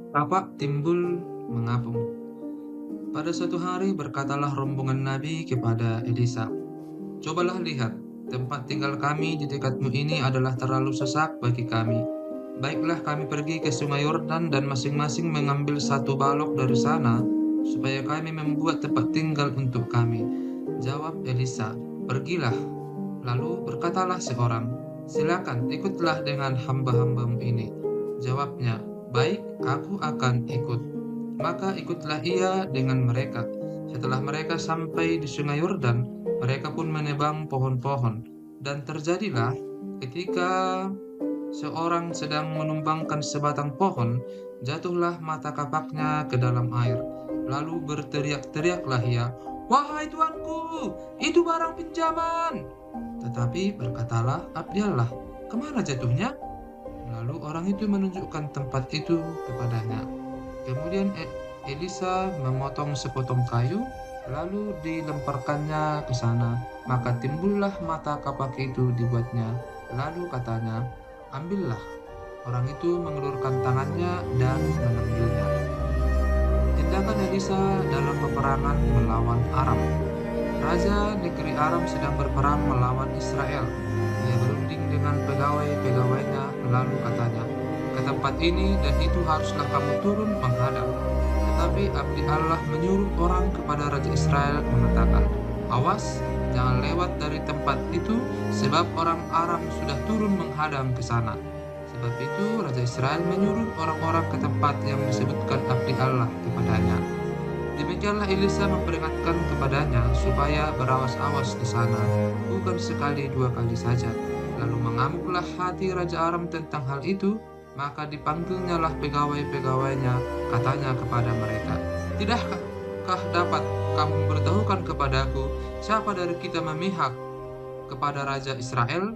Tapak timbul mengapung. Pada suatu hari berkatalah rombongan Nabi kepada Elisa, "Cobalah lihat, tempat tinggal kami di dekatmu ini adalah terlalu sesak bagi kami. Baiklah kami pergi ke sungai Yordan dan masing-masing mengambil satu balok dari sana, supaya kami membuat tempat tinggal untuk kami." Jawab Elisa, "Pergilah." Lalu berkatalah seorang, "Silakan ikutlah dengan hamba-hambamu ini." Jawabnya, "Baik, aku akan ikut." Maka ikutlah ia dengan mereka. Setelah mereka sampai di sungai Yordan, mereka pun menebang pohon-pohon. Dan terjadilah ketika seorang sedang menumbangkan sebatang pohon, jatuhlah mata kapaknya ke dalam air. Lalu berteriak-teriaklah ia, "Wahai tuanku, itu barang pinjaman!" Tetapi berkatalah abdi Allah, "Kemana jatuhnya?" Lalu orang itu menunjukkan tempat itu kepadanya. Kemudian Elisa memotong sepotong kayu, lalu dilemparkannya ke sana. Maka timbullah mata kapak itu dibuatnya. Lalu katanya, "Ambillah." Orang itu mengelurkan tangannya dan mengambilnya. Tindakan Elisa dalam peperangan melawan Aram. Raja negeri Aram sedang berperang melawan Israel. Ia berunding dengan pegawai-pegawainya, lalu katanya, "Ke tempat ini dan itu haruslah kamu turun menghadap." Tetapi abdi Allah menyuruh orang kepada Raja Israel mengatakan, "Awas, jangan lewat dari tempat itu, sebab orang Aram sudah turun menghadap ke sana." Sebab itu Raja Israel menyuruh orang-orang ke tempat yang disebutkan abdi Allah kepadanya. Demikianlah Elisa memperingatkan kepadanya supaya berawas-awas di sana, bukan sekali dua kali saja. Lalu mengamuklah hati Raja Aram tentang hal itu, maka dipanggilnyalah pegawai-pegawainya, katanya kepada mereka, "Tidakkah dapat kamu memberitahukan kepadaku siapa dari kita memihak kepada Raja Israel?"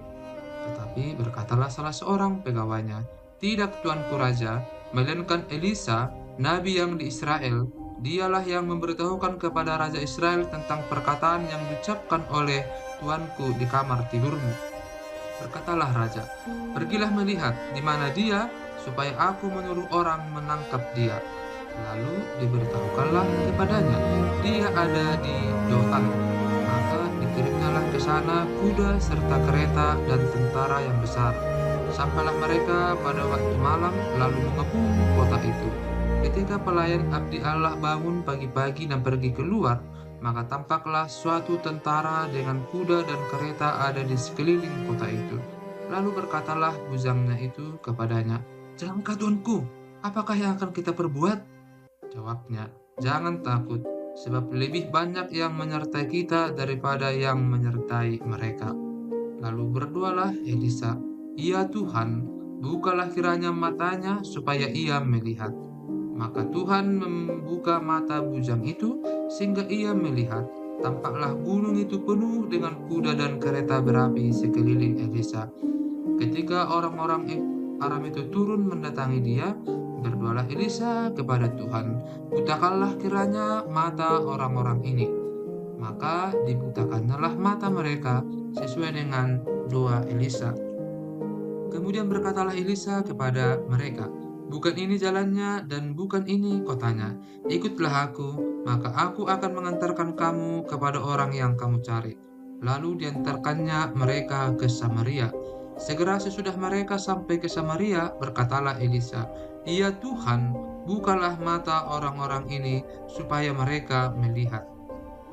Tetapi berkatalah salah seorang pegawainya, "Tidak, tuanku Raja, melainkan Elisa, nabi yang di Israel. Dialah yang memberitahukan kepada Raja Israel tentang perkataan yang diucapkan oleh tuanku di kamar tidurmu." Berkatalah raja, "Pergilah melihat di mana dia, supaya aku menyuruh orang menangkap dia." Lalu diberitahukanlah kepadanya, "Dia ada di Dotan." Maka dikirimnyalah ke sana kuda serta kereta dan tentara yang besar. Sampailah mereka pada waktu malam, lalu mengepung kota itu. Ketika pelayan abdi Allah bangun pagi-pagi dan pergi keluar, maka tampaklah suatu tentara dengan kuda dan kereta ada di sekeliling kota itu. Lalu berkatalah bujangnya itu kepadanya, "Celaka tuanku, apakah yang akan kita perbuat?" Jawabnya, "Jangan takut, sebab lebih banyak yang menyertai kita daripada yang menyertai mereka." Lalu berdoalah Elisa, "Ya Tuhan, bukalah kiranya matanya supaya ia melihat." Maka Tuhan membuka mata bujang itu sehingga ia melihat. Tampaklah gunung itu penuh dengan kuda dan kereta berapi sekeliling Elisa. Ketika orang-orang Aram itu turun mendatangi dia, berdoalah Elisa kepada Tuhan, "Butakanlah kiranya mata orang-orang ini." Maka dibutakannyalah mata mereka sesuai dengan doa Elisa. Kemudian berkatalah Elisa kepada mereka, "Bukan ini jalannya dan bukan ini kotanya. Ikutlah aku, maka aku akan mengantarkan kamu kepada orang yang kamu cari." Lalu diantarkannya mereka ke Samaria. Segera sesudah mereka sampai ke Samaria, berkatalah Elisa, "Ya Tuhan, bukalah mata orang-orang ini supaya mereka melihat."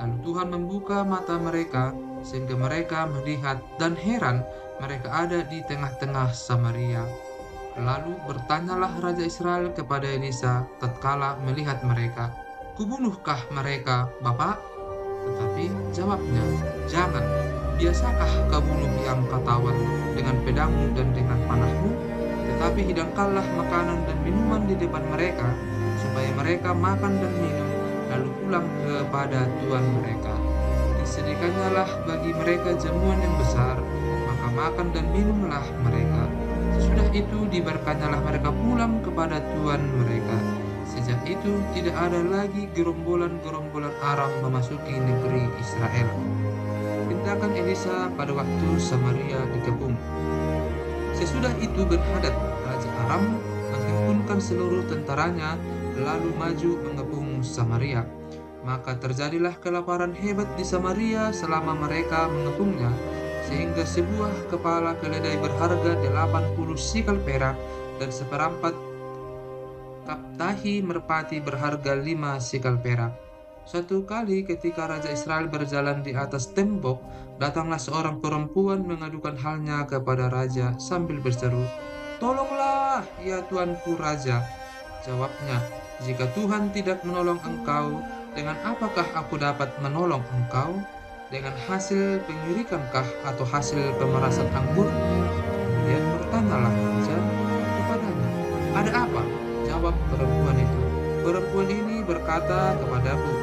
Lalu Tuhan membuka mata mereka sehingga mereka melihat dan heran, mereka ada di tengah-tengah Samaria. Lalu bertanyalah Raja Israel kepada Elisa tatkala melihat mereka, "Kubunuhkah mereka, Bapak?" Tetapi jawabnya, "Jangan. Biasakah kau bunuh yang kau tawan dengan pedangmu dan dengan panahmu? Tetapi hidangkanlah makanan dan minuman di depan mereka, supaya mereka makan dan minum, lalu pulang kepada tuan mereka. Disediakannya bagi mereka jamuan yang besar, maka makan dan minumlah mereka. Sesudah itu dibiarkannyalah mereka pulang kepada tuan mereka. Sejak itu tidak ada lagi gerombolan-gerombolan Aram memasuki negeri Israel." Tindakan Elisa pada waktu Samaria dikepung. Sesudah itu Benhadad, raja Aram, menghimpun mengumpulkan seluruh tentaranya, lalu maju mengepung Samaria. Maka terjadilah kelaparan hebat di Samaria selama mereka mengepungnya, sehingga sebuah kepala keledai berharga 80 sikal perak dan seperempat kaptahi merpati berharga 5 sikal perak. Suatu kali ketika Raja Israel berjalan di atas tembok, datanglah seorang perempuan mengadukan halnya kepada raja sambil berseru, "Tolonglah, ya tuanku raja." Jawabnya, "Jika Tuhan tidak menolong engkau, dengan apakah aku dapat menolong engkau? Dengan hasil pengirikankah atau hasil pemerasan anggur?" Kemudian bertanyalah raja kepadanya, "Ada apa?" Jawab perempuan itu. "Perempuan ini berkata kepadaku,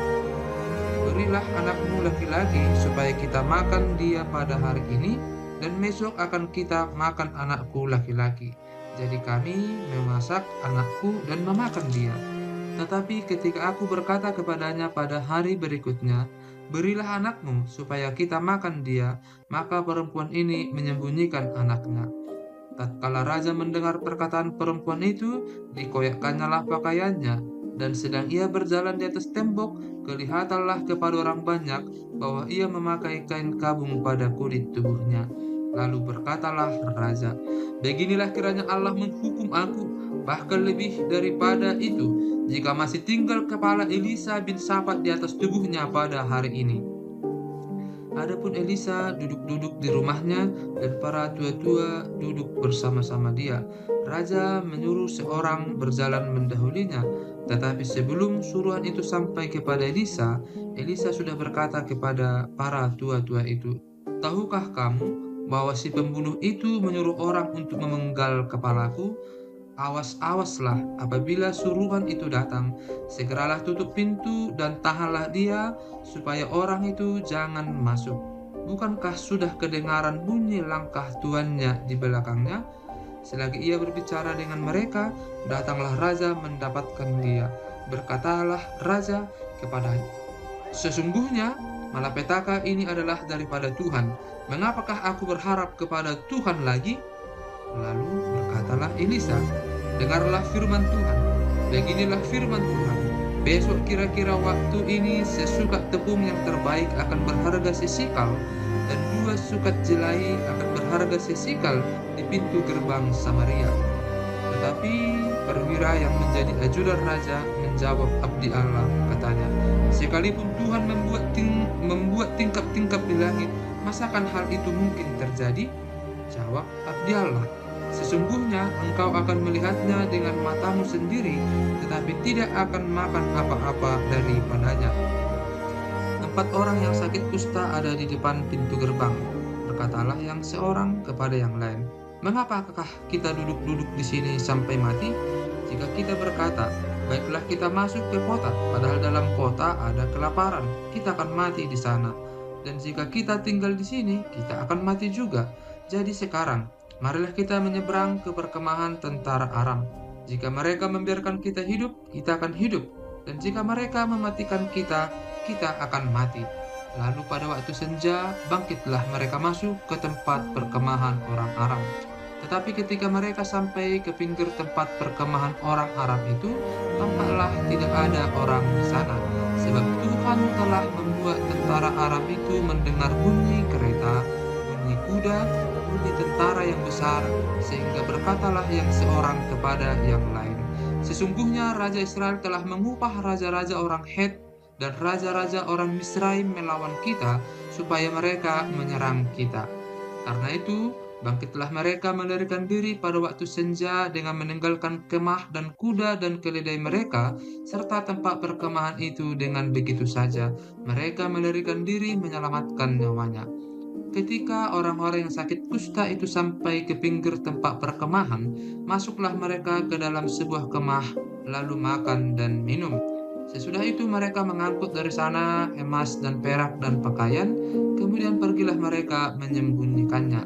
'Berilah anakmu laki-laki supaya kita makan dia pada hari ini, dan besok akan kita makan anakku laki-laki.' Jadi kami memasak anakku dan memakan dia. Tetapi ketika aku berkata kepadanya pada hari berikutnya, 'Berilah anakmu supaya kita makan dia,' maka perempuan ini menyembunyikan anaknya." Tatkala raja mendengar perkataan perempuan itu, dikoyakkannyalah pakaiannya, dan sedang ia berjalan di atas tembok, kelihatanlah kepada orang banyak bahwa ia memakai kain kabung pada kulit tubuhnya. Lalu berkatalah raja, "Beginilah kiranya Allah menghukum aku, bahkan lebih daripada itu, jika masih tinggal kepala Elisa bin Safat di atas tubuhnya pada hari ini." Adapun Elisa duduk-duduk di rumahnya dan para tua-tua duduk bersama-sama dia. Raja menyuruh seorang berjalan mendahulinya, tetapi sebelum suruhan itu sampai kepada Elisa, Elisa sudah berkata kepada para tua-tua itu, "Tahukah kamu bahwa si pembunuh itu menyuruh orang untuk memenggal kepalaku? Awas-awaslah apabila suruhan itu datang, segeralah tutup pintu dan tahanlah dia, supaya orang itu jangan masuk. Bukankah sudah kedengaran bunyi langkah tuannya di belakangnya?" Selagi ia berbicara dengan mereka, datanglah raja mendapatkan dia. Berkatalah raja kepadanya, "Sesungguhnya malapetaka ini adalah daripada Tuhan. Mengapakah aku berharap kepada Tuhan lagi?" Lalu berkatalah Elisa, "Dengarlah firman Tuhan. Beginilah firman Tuhan. Besok kira-kira waktu ini sesukat tepung yang terbaik akan berharga sesikal, dan 2 sukat jelai akan berharga sesikal di pintu gerbang Samaria." Tetapi perwira yang menjadi ajudan raja menjawab abdi Allah, katanya, "Sekalipun Tuhan membuat tingkap-tingkap di langit, masakan hal itu mungkin terjadi?" Jawab abdi Allah, "Sesungguhnya engkau akan melihatnya dengan matamu sendiri, tetapi tidak akan makan apa-apa daripadanya." 4 orang yang sakit kusta ada di depan pintu gerbang. Berkatalah yang seorang kepada yang lain, "Mengapakah kita duduk-duduk di sini sampai mati? Jika kita berkata, 'Baiklah kita masuk ke kota,' padahal dalam kota ada kelaparan, kita akan mati di sana. Dan jika kita tinggal di sini, kita akan mati juga. Jadi sekarang, marilah kita menyeberang ke perkemahan tentara Aram. Jika mereka membiarkan kita hidup, kita akan hidup. Dan jika mereka mematikan kita, kita akan mati." Lalu pada waktu senja, bangkitlah mereka masuk ke tempat perkemahan orang Aram. Tetapi ketika mereka sampai ke pinggir tempat perkemahan orang Aram itu, tampaklah tidak ada orang di sana, sebab Tuhan telah membuat tentara Aram itu mendengar bunyi kereta, bunyi kuda, bunyi tentara yang besar, sehingga berkatalah yang seorang kepada yang lain, "Sesungguhnya Raja Israel telah mengupah raja-raja orang Het dan raja-raja orang Misraim melawan kita, supaya mereka menyerang kita." Karena itu, bangkitlah mereka melarikan diri pada waktu senja dengan meninggalkan kemah dan kuda dan keledai mereka, serta tempat perkemahan itu dengan begitu saja. Mereka melarikan diri menyelamatkan nyawanya. Ketika orang-orang yang sakit kusta itu sampai ke pinggir tempat perkemahan, masuklah mereka ke dalam sebuah kemah, lalu makan dan minum. Sesudah itu mereka mengangkut dari sana emas dan perak dan pakaian, kemudian pergilah mereka menyembunyikannya.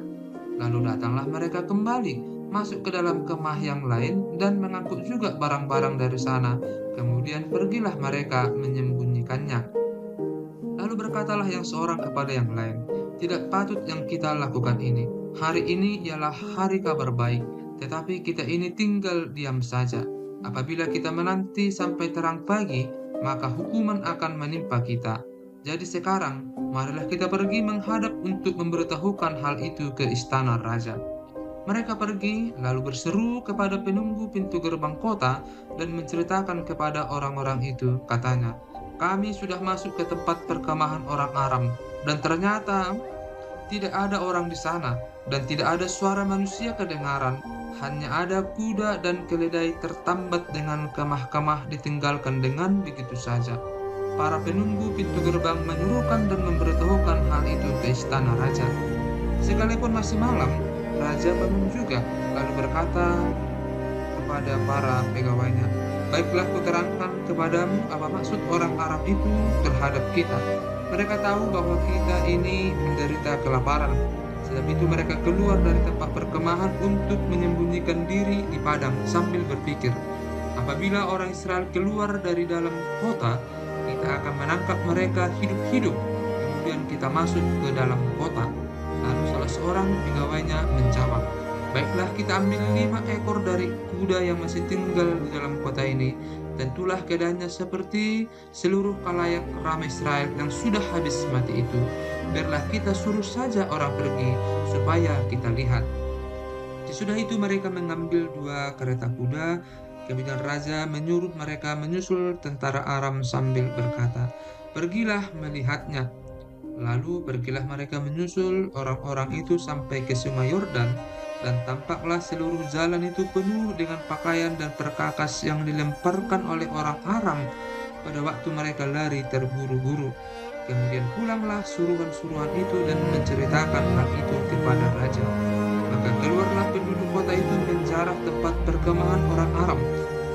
Lalu datanglah mereka kembali, masuk ke dalam kemah yang lain dan mengangkut juga barang-barang dari sana, kemudian pergilah mereka menyembunyikannya. Lalu berkatalah yang seorang kepada yang lain, "Tidak patut yang kita lakukan ini. Hari ini ialah hari kabar baik, tetapi kita ini tinggal diam saja. Apabila kita menanti sampai terang pagi, maka hukuman akan menimpa kita. Jadi sekarang, marilah kita pergi menghadap untuk memberitahukan hal itu ke istana raja." Mereka pergi, lalu berseru kepada penunggu pintu gerbang kota dan menceritakan kepada orang-orang itu, katanya, "Kami sudah masuk ke tempat perkemahan orang Aram, dan ternyata tidak ada orang di sana, dan tidak ada suara manusia kedengaran. Hanya ada kuda dan keledai tertambat dengan kemah-kemah ditinggalkan dengan begitu saja." Para penunggu pintu gerbang menyuruhkan dan memberitahukan hal itu ke istana raja. Sekalipun masih malam, raja bangun juga, lalu berkata kepada para pegawainya, "Baiklah, kuterangkan kepadamu apa maksud orang Aram itu terhadap kita. Mereka tahu bahwa kita ini menderita kelaparan. Sebab itu mereka keluar dari tempat perkemahan untuk menyembunyikan diri di padang sambil berpikir, apabila orang Israel keluar dari dalam kota, kita akan menangkap mereka hidup-hidup. Kemudian kita masuk ke dalam kota." Lalu salah seorang pegawainya menjawab, "Baiklah, kita ambil 5 ekor dari kuda yang masih tinggal di dalam kota ini. Tentulah keadaannya seperti seluruh khalayak ramai Israel yang sudah habis mati itu. Biarlah kita suruh saja orang pergi, supaya kita lihat." Sesudah itu mereka mengambil 2 kereta kuda. Kemudian raja menyuruh mereka menyusul tentara Aram sambil berkata, "Pergilah melihatnya." Lalu pergilah mereka menyusul orang-orang itu sampai ke sungai Yordan, dan tampaklah seluruh jalan itu penuh dengan pakaian dan perkakas yang dilemparkan oleh orang Aram pada waktu mereka lari terburu-buru. Kemudian pulanglah suruhan-suruhan itu dan menceritakan hal itu kepada raja. Maka keluarlah penduduk kota itu menjarah tempat perkemahan orang Aram.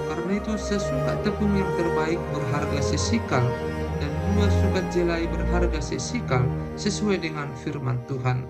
Karena itu sesukat tepung yang terbaik berharga sesikal, dan 2 sukat jelai berharga sesikal, sesuai dengan firman Tuhan.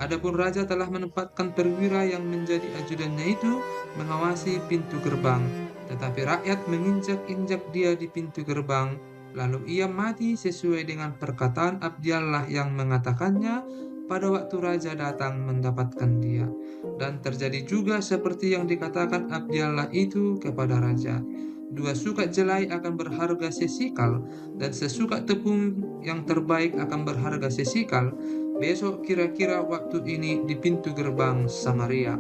Adapun raja telah menempatkan perwira yang menjadi ajudannya itu mengawasi pintu gerbang, tetapi rakyat menginjak-injak dia di pintu gerbang. Lalu ia mati sesuai dengan perkataan Abdiallah yang mengatakannya pada waktu raja datang mendapatkan dia. Dan terjadi juga seperti yang dikatakan Abdiallah itu kepada raja. 2 sukat jelai akan berharga sesikal, dan sesukat tepung yang terbaik akan berharga sesikal. Besok kira-kira waktu ini di pintu gerbang Samaria.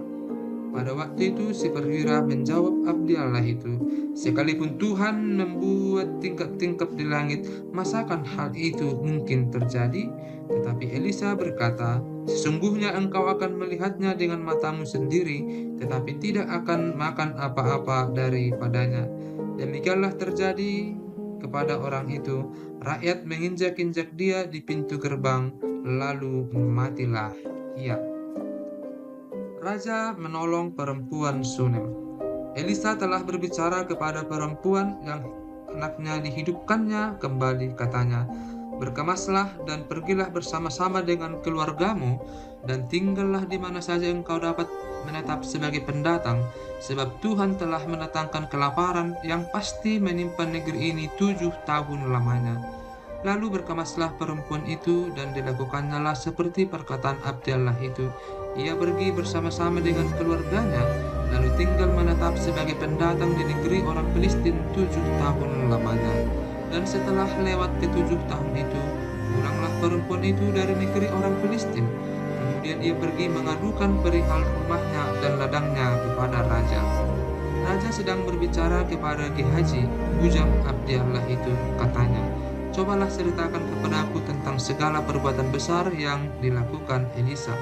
Pada waktu itu si perwira menjawab Abdiallah itu, "Sekalipun Tuhan membuat tingkap-tingkap di langit, masakan hal itu mungkin terjadi?" Tetapi Elisa berkata, "Sesungguhnya engkau akan melihatnya dengan matamu sendiri, tetapi tidak akan makan apa-apa daripadanya." Demikianlah terjadi kepada orang itu. Rakyat menginjak-injak dia di pintu gerbang, lalu matilah ia. Raja menolong perempuan Sunem. Elisa telah berbicara kepada perempuan yang anaknya dihidupkannya kembali, katanya, "Berkemaslah dan pergilah bersama-sama dengan keluargamu, dan tinggallah di mana saja engkau dapat menetap sebagai pendatang, sebab Tuhan telah mendatangkan kelaparan yang pasti menimpa negeri ini 7 tahun lamanya." Lalu berkemaslah perempuan itu, dan dilakukannya seperti perkataan Abdiallah itu. Ia pergi bersama-sama dengan keluarganya, lalu tinggal menetap sebagai pendatang di negeri orang Filistin 7 tahun lamanya. Dan setelah lewat ke-7 tahun itu, pulanglah perempuan itu dari negeri orang Filistin. Kemudian ia pergi mengadukan perihal rumahnya dan ladangnya kepada raja. Raja sedang berbicara kepada Gehazi, bujang Abdiallah itu, katanya, "Cobalah ceritakan kepadaku tentang segala perbuatan besar yang dilakukan Elisa."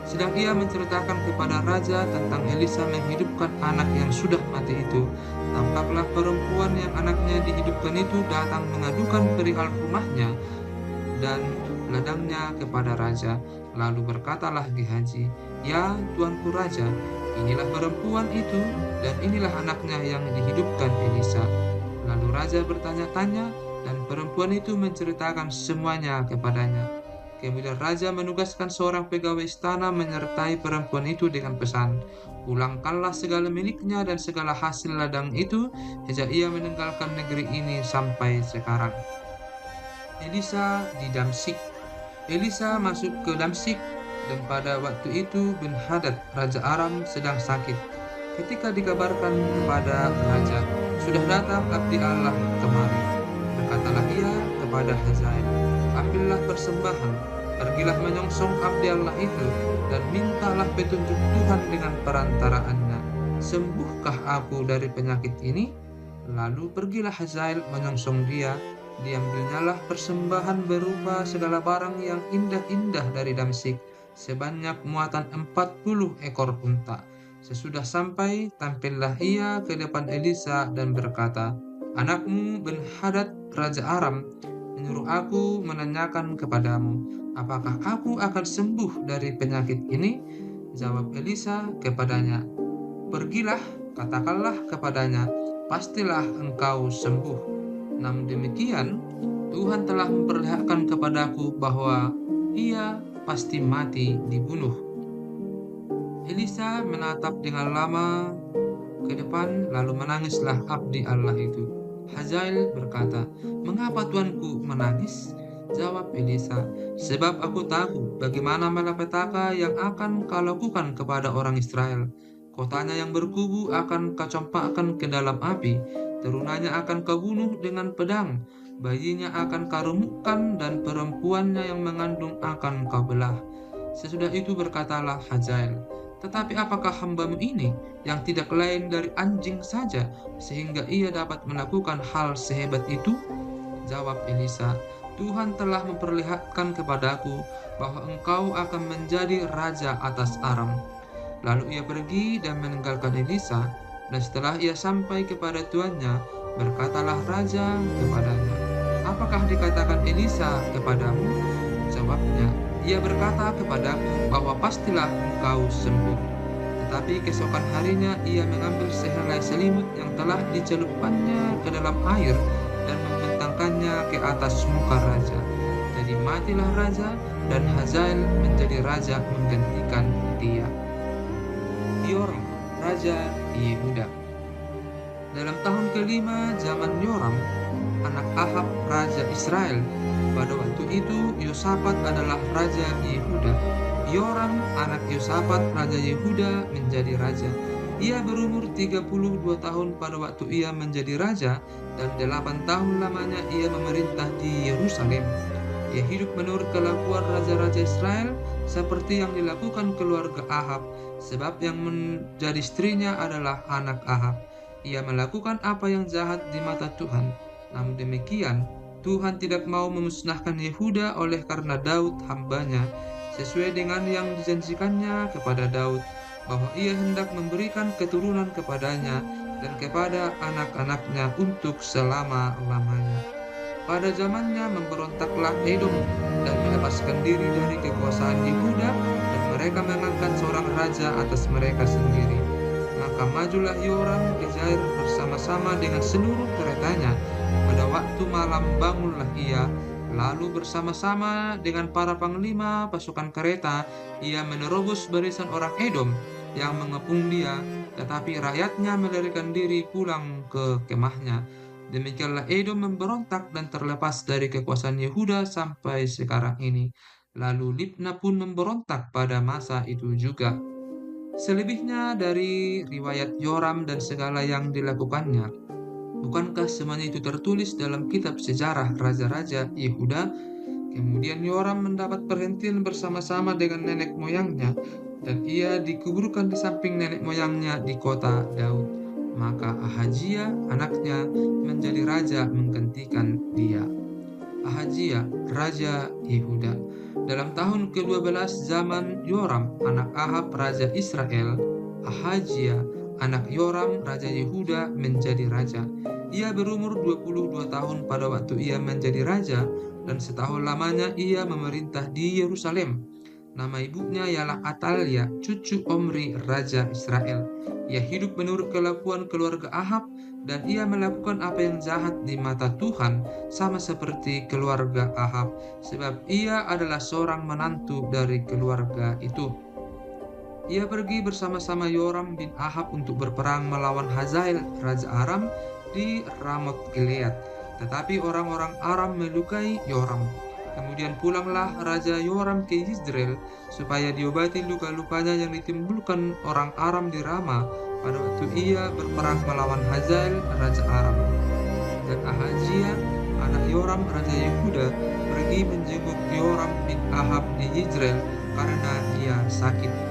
Sedang ia menceritakan kepada raja tentang Elisa menghidupkan anak yang sudah mati itu, tampaklah perempuan yang anaknya dihidupkan itu datang mengadukan perihal rumahnya dan ladangnya kepada raja. Lalu berkatalah Gehazi, "Ya, tuanku raja, inilah perempuan itu, dan inilah anaknya yang dihidupkan Elisa." Lalu raja bertanya-tanya, dan perempuan itu menceritakan semuanya kepadanya. Kemudian raja menugaskan seorang pegawai istana menyertai perempuan itu dengan pesan, "Pulangkanlah segala miliknya dan segala hasil ladang itu, sejak ia meninggalkan negeri ini sampai sekarang." Elisa di Damsyik. Elisa masuk ke Damsyik, dan pada waktu itu Ben-Hadad, raja Aram, sedang sakit. Ketika dikabarkan kepada raja, "Sudah datang abdi Allah kemari," berkatalah ia kepada Hazael, "Ambillah persembahan, pergilah menyongsong abdi Allah itu, dan mintalah petunjuk Tuhan dengan perantaraannya. Sembuhkah aku dari penyakit ini?" Lalu pergilah Hazael menyongsong dia. Diambilnyalah persembahan berupa segala barang yang indah-indah dari Damsyik, sebanyak muatan 40 ekor unta. Sesudah sampai, tampillah ia ke depan Elisa dan berkata, "Anakmu Ben-Hadad, Raja Aram, menyuruh aku menanyakan kepadamu, apakah aku akan sembuh dari penyakit ini?" Jawab Elisa kepadanya, "Pergilah, katakanlah kepadanya, pastilah engkau sembuh." Namun demikian, Tuhan telah memperlihatkan kepadaku bahwa ia pasti mati dibunuh. Elisa menatap dengan lama ke depan, lalu menangislah abdi Allah itu. Hazael berkata, "Mengapa tuanku menangis?" Jawab Elisa, "Sebab aku tahu bagaimana malapetaka yang akan kau lakukan kepada orang Israel. Kotanya yang berkubu akan kau campakkan ke dalam api, turunannya akan kau bunuh dengan pedang, bayinya akan kau remukkan, dan perempuannya yang mengandung akan kau belah." Sesudah itu berkatalah Hazael, "Tetapi apakah hambamu ini yang tidak lain dari anjing saja, sehingga ia dapat melakukan hal sehebat itu?" Jawab Elisa, "Tuhan telah memperlihatkan kepadaku bahwa engkau akan menjadi raja atas Aram." Lalu ia pergi dan meninggalkan Elisa, dan setelah ia sampai kepada tuannya, berkatalah raja kepadanya, "Apakah dikatakan Elisa kepadamu?" Jawabnya, "Ia berkata kepadaku bahwa pastilah engkau sembuh." Tetapi keesokan harinya ia mengambil sehelai selimut yang telah dicelupkannya ke dalam air dan membentangkannya ke atas muka raja. Jadi matilah raja, dan Hazael menjadi raja menggantikan dia. Yoram, Raja Yehuda. Dalam tahun kelima zaman Yoram, anak Ahab, Raja Israel, pada waktu itu Yosafat adalah Raja Yehuda. Yoram, anak Yosafat, Raja Yehuda, menjadi raja. Ia berumur 32 tahun pada waktu ia menjadi raja, dan 8 tahun lamanya ia memerintah di Yerusalem. Ia hidup menurut kelakuan raja-raja Israel, seperti yang dilakukan keluarga Ahab, sebab yang menjadi istrinya adalah anak Ahab. Ia melakukan apa yang jahat di mata Tuhan. Namun demikian, Tuhan tidak mau memusnahkan Yehuda oleh karena Daud hambanya, sesuai dengan yang dijanjikannya kepada Daud, bahwa ia hendak memberikan keturunan kepadanya dan kepada anak-anaknya untuk selama-lamanya. Pada zamannya memberontaklah Edom dan melepaskan diri dari kekuasaan Yehuda, dan mereka mengangkat seorang raja atas mereka sendiri. Maka majulah Yoram ke Jair bersama-sama dengan seluruh keretanya. Pada waktu malam bangunlah ia, lalu bersama-sama dengan para panglima pasukan kereta, ia menerobos barisan orang Edom yang mengepung dia, tetapi rakyatnya melarikan diri pulang ke kemahnya. Demikianlah Edom memberontak dan terlepas dari kekuasaan Yehuda sampai sekarang ini. Lalu Libna pun memberontak pada masa itu juga. Selebihnya dari riwayat Yoram dan segala yang dilakukannya, bukankah semuanya itu tertulis dalam kitab sejarah raja-raja Yehuda? Kemudian Yoram mendapat perhentian bersama-sama dengan nenek moyangnya, dan ia dikuburkan di samping nenek moyangnya di kota Daud. Maka Ahazia anaknya menjadi raja menggantikan dia. Ahazia, Raja Yehuda. Dalam tahun ke-12 zaman Yoram, anak Ahab, Raja Israel, Ahazia, anak Yoram, Raja Yehuda, menjadi raja. Ia berumur 22 tahun pada waktu ia menjadi raja, dan setahun lamanya ia memerintah di Yerusalem. Nama ibunya ialah Atalia, cucu Omri, Raja Israel. Ia hidup menurut kelakuan keluarga Ahab, dan ia melakukan apa yang jahat di mata Tuhan, sama seperti keluarga Ahab, sebab ia adalah seorang menantu dari keluarga itu. Ia pergi bersama-sama Yoram bin Ahab untuk berperang melawan Hazael, Raja Aram, di Ramot Gilead. Tetapi orang-orang Aram melukai Yoram. Kemudian pulanglah Raja Yoram ke Yizreel supaya diobati luka-lukanya yang ditimbulkan orang Aram di Rama pada waktu ia berperang melawan Hazael, Raja Aram. Dan Ahazia, anak Yoram, Raja Yehuda, pergi menjenguk Yoram bin Ahab di Yizreel karena ia sakit.